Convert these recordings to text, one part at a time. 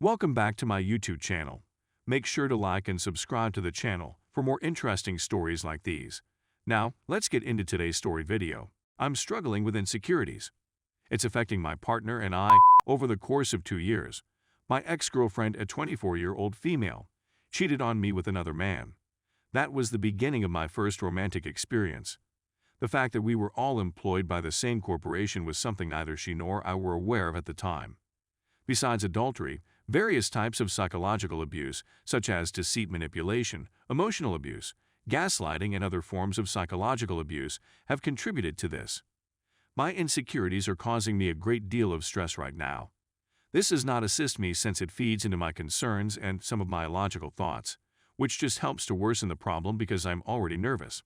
Welcome back to my YouTube channel. Make sure to like and subscribe to the channel for more interesting stories like these. Now, let's get into today's story video. I'm struggling with insecurities. It's affecting my partner and I over the course of 2 years. My ex-girlfriend, a 24-year-old female, cheated on me with another man. That was the beginning of my first romantic experience. The fact that we were all employed by the same corporation was something neither she nor I were aware of at the time. Besides adultery, various types of psychological abuse, such as deceit manipulation, emotional abuse, gaslighting, and other forms of psychological abuse, have contributed to this. My insecurities are causing me a great deal of stress right now. This does not assist me since it feeds into my concerns and some of my illogical thoughts, which just helps to worsen the problem because I'm already nervous.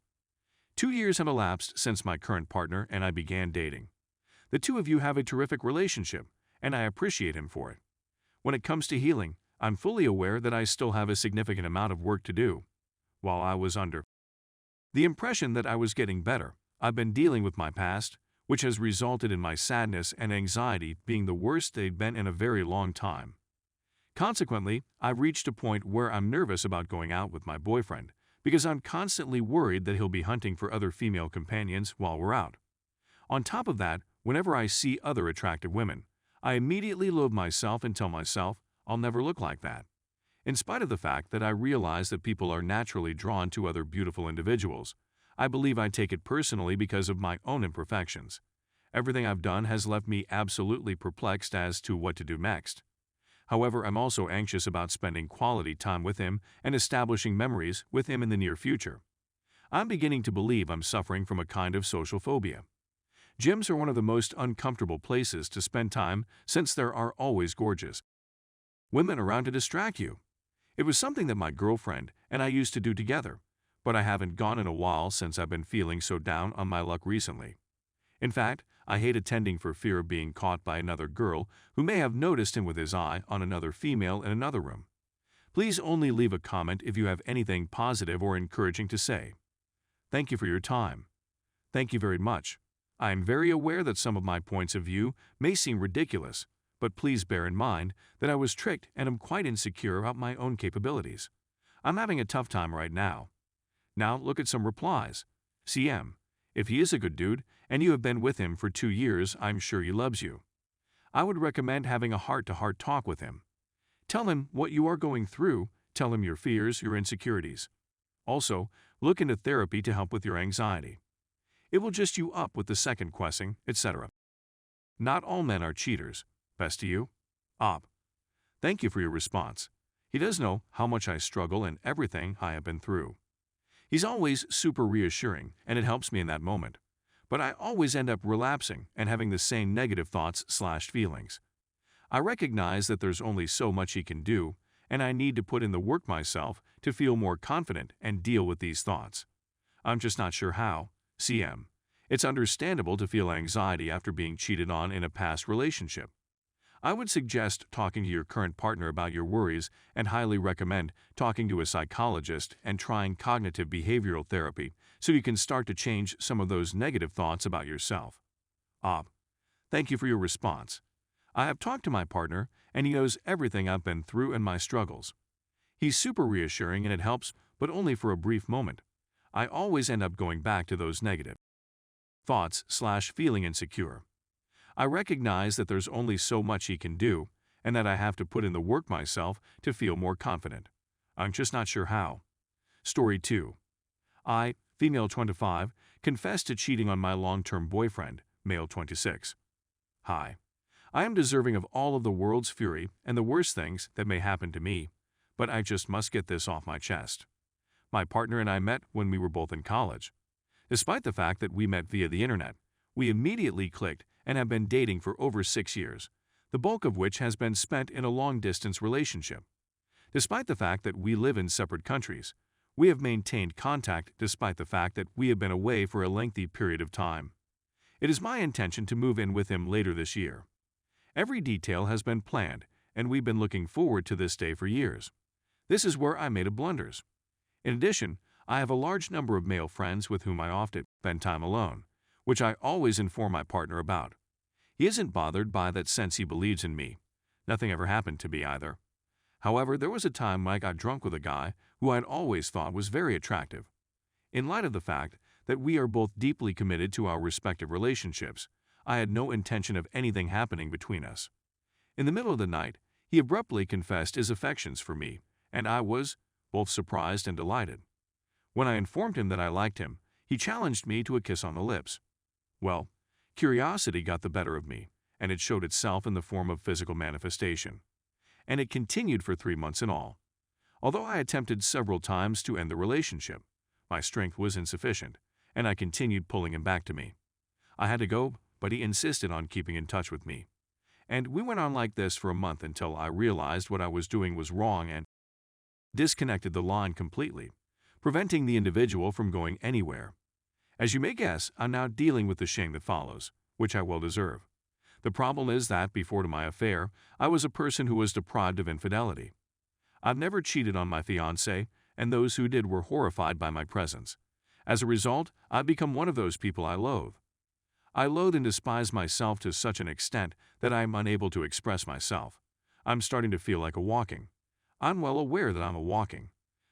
2 years have elapsed since my current partner and I began dating. The two of you have a terrific relationship, and I appreciate him for it. When it comes to healing, I'm fully aware that I still have a significant amount of work to do. While I was under the impression that I was getting better, I've been dealing with my past, which has resulted in my sadness and anxiety being the worst they've been in a very long time. Consequently, I've reached a point where I'm nervous about going out with my boyfriend because I'm constantly worried that he'll be hunting for other female companions while we're out. On top of that, whenever I see other attractive women, I immediately loathe myself and tell myself I'll never look like that. In spite of the fact that I realize that people are naturally drawn to other beautiful individuals, I believe I take it personally because of my own imperfections. Everything I've done has left me absolutely perplexed as to what to do next. However, I'm also anxious about spending quality time with him and establishing memories with him in the near future. I'm beginning to believe I'm suffering from a kind of social phobia. Gyms are one of the most uncomfortable places to spend time since there are always gorgeous women around to distract you. It was something that my girlfriend and I used to do together, but I haven't gone in a while since I've been feeling so down on my luck recently. In fact, I hate attending for fear of being caught by another girl who may have noticed him with his eye on another female in another room. Please only leave a comment if you have anything positive or encouraging to say. Thank you for your time. Thank you very much. I am very aware that some of my points of view may seem ridiculous, but please bear in mind that I was tricked and am quite insecure about my own capabilities. I'm having a tough time right now. Now look at some replies. CM. If he is a good dude and you have been with him for 2 years, I'm sure he loves you. I would recommend having a heart-to-heart talk with him. Tell him what you are going through, tell him your fears, your insecurities. Also, look into therapy to help with your anxiety. It will just you up with the second question, etc. Not all men are cheaters. Best to you. Op. Thank you for your response. He does know how much I struggle and everything I have been through. He's always super reassuring, and it helps me in that moment. But I always end up relapsing and having the same negative thoughts/feelings. I recognize that there's only so much he can do, and I need to put in the work myself to feel more confident and deal with these thoughts. I'm just not sure how. CM. It's understandable to feel anxiety after being cheated on in a past relationship. I would suggest talking to your current partner about your worries and highly recommend talking to a psychologist and trying cognitive behavioral therapy so you can start to change some of those negative thoughts about yourself. Op. Thank you for your response. I have talked to my partner and he knows everything I've been through and my struggles. He's super reassuring and it helps, but only for a brief moment. I always end up going back to those negative thoughts/feeling insecure. I recognize that there's only so much he can do and that I have to put in the work myself to feel more confident. I'm just not sure how. Story 2. I, female 25, confessed to cheating on my long-term boyfriend, male 26. Hi. I am deserving of all of the world's fury and the worst things that may happen to me, but I just must get this off my chest. My partner and I met when we were both in college. Despite the fact that we met via the internet, we immediately clicked and have been dating for over 6 years, the bulk of which has been spent in a long-distance relationship. Despite the fact that we live in separate countries, we have maintained contact despite the fact that we have been away for a lengthy period of time. It is my intention to move in with him later this year. Every detail has been planned, and we've been looking forward to this day for years. This is where I made a blunders. In addition, I have a large number of male friends with whom I often spend time alone, which I always inform my partner about. He isn't bothered by that since he believes in me. Nothing ever happened to me either. However, there was a time when I got drunk with a guy who I had always thought was very attractive. In light of the fact that we are both deeply committed to our respective relationships, I had no intention of anything happening between us. In the middle of the night, he abruptly confessed his affections for me, and I was both surprised and delighted. When I informed him that I liked him, he challenged me to a kiss on the lips. Well, curiosity got the better of me, and it showed itself in the form of physical manifestation. And it continued for 3 months in all. Although I attempted several times to end the relationship, my strength was insufficient, and I continued pulling him back to me. I had to go, but he insisted on keeping in touch with me. And we went on like this for a month until I realized what I was doing was wrong and disconnected the line completely, preventing the individual from going anywhere. As you may guess, I'm now dealing with the shame that follows, which I well deserve. The problem is that before my affair, I was a person who was deprived of infidelity. I've never cheated on my fiancé, and those who did were horrified by my presence. As a result, I've become one of those people I loathe. I loathe and despise myself to such an extent that I am unable to express myself. I'm starting to feel like a walking. I'm well aware that I'm a walking.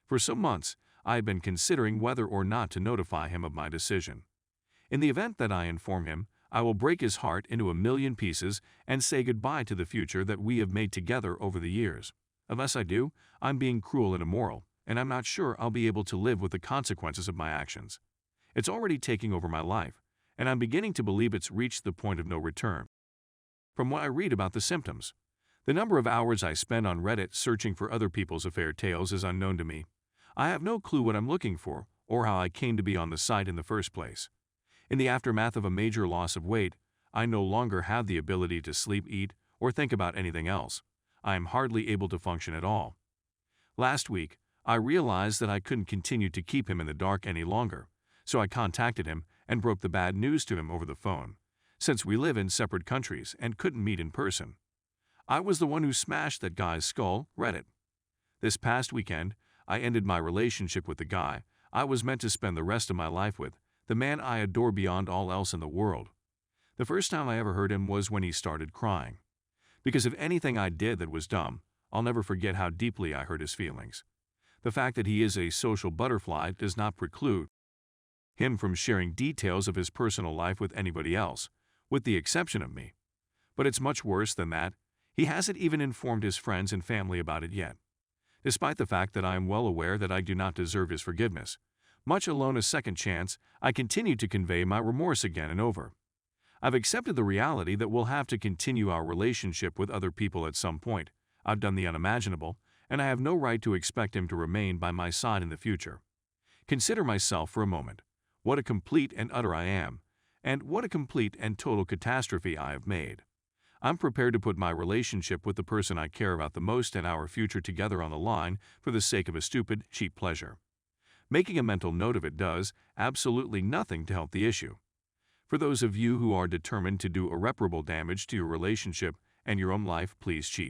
For some months, I have been considering whether or not to notify him of my decision. In the event that I inform him, I will break his heart into a million pieces and say goodbye to the future that we have made together over the years. Unless I do, I'm being cruel and immoral, and I'm not sure I'll be able to live with the consequences of my actions. It's already taking over my life, and I'm beginning to believe it's reached the point of no return. From what I read about the symptoms, the number of hours I spend on Reddit searching for other people's affair tales is unknown to me. I have no clue what I'm looking for or how I came to be on the site in the first place. In the aftermath of a major loss of weight, I no longer have the ability to sleep, eat, or think about anything else. I am hardly able to function at all. Last week, I realized that I couldn't continue to keep him in the dark any longer, so I contacted him and broke the bad news to him over the phone, since we live in separate countries and couldn't meet in person. I was the one who smashed that guy's skull, Reddit. This past weekend, I ended my relationship with the guy I was meant to spend the rest of my life with, the man I adore beyond all else in the world. The first time I ever heard him was when he started crying. Because of anything I did that was dumb, I'll never forget how deeply I hurt his feelings. The fact that he is a social butterfly does not preclude him from sharing details of his personal life with anybody else, with the exception of me. But it's much worse than that. He hasn't even informed his friends and family about it yet. Despite the fact that I am well aware that I do not deserve his forgiveness, much alone a second chance, I continue to convey my remorse again and over. I've accepted the reality that we'll have to continue our relationship with other people at some point. I've done the unimaginable, and I have no right to expect him to remain by my side in the future. Consider myself for a moment. What a complete and utter I am, and what a complete and total catastrophe I have made. I'm prepared to put my relationship with the person I care about the most and our future together on the line for the sake of a stupid, cheap pleasure. Making a mental note of it does absolutely nothing to help the issue. For those of you who are determined to do irreparable damage to your relationship and your own life, please cheat.